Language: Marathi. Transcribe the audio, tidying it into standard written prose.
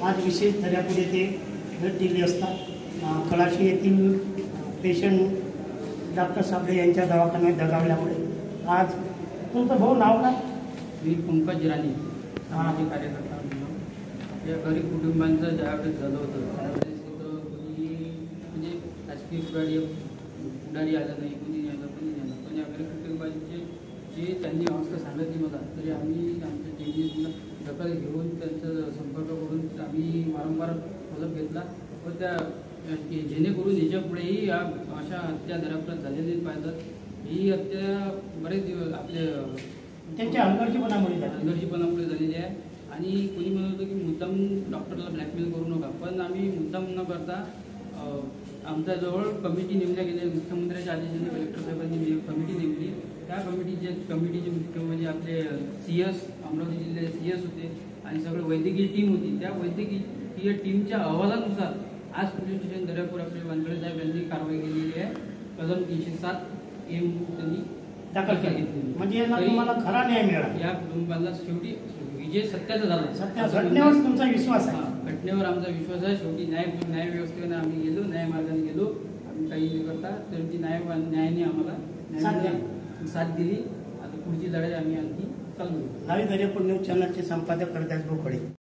आज विशेष दर्यापूर येथे भेट दिली असता कळाशी येथील पेशंट डॉक्टर साबळे यांच्या दवाखान्यात दगावल्यामुळे आज तुमचं भाऊ नाव काय? मी पंकज जिराणी सामाजिक कार्यकर्ता म्हणून आपल्या गरीब कुटुंबांचं ज्यावेळेस झालं होतं त्यावेळेस तिथं कोणी म्हणजे राजकीय पुढारी आलं नाही, कोणी नाही आलं, कोणी नाही आलं. पण या गरीब कुटुंबांचे जे त्यांनी अवस्था सांगितली मला, तरी आम्ही आमच्या टीमने दखल घेऊन त्यांचा संपर्क करून आम्ही वारंवार मदत घेतला व त्या जेणेकरून याच्यापुढेही या अशा हत्या दरापुरात झालेली पाहिजेत. ही हत्या बरेच दिवस आपले त्यांच्या हलगर्जीपणामुळे झालेली आहे. आणि कोणी म्हणत होतं की मुद्दाम डॉक्टरला ब्लॅकमेल करू नका, पण आम्ही मुद्दाम न करता आमच्याजवळ कमिटी नेमल्या गेल्या. मुख्यमंत्र्यांच्या आदेशाने कलेक्टर साहेबांनी कमिटी नेमली. त्या कमिटीचे मुख्य म्हणजे आपले CS अमरावती जिल्ह्याचे CS होते आणि सगळं वैद्यकीय टीम होती. त्या वैद्यकीय टीमच्या अहवालानुसार आज पोलीस स्टेशन दर्यापूर आपले वानखडे साहेब यांनी कारवाई केलेली आहे. कलम 307 M त्यांनी दाखल केली. म्हणजे तुम्हाला खरा न्याय मिळाला. या कुटुंबाला शेवटी विजय सत्याचा झाला. घटनेवर तुमचा विश्वास आहे? घटनेवर आमचा विश्वास आहे. शेवटी न्याय व्यवस्थेने आम्ही गेलो, न्याय मार्गाने गेलो. आम्ही काही न करता शेवटी न्यायाने आम्हाला साथ दिली. आता पुढची लढाई आम्ही आणखी चालू. नवी दर्यापूर न्यूज चॅनलचे संपादक हरदास बोकडे.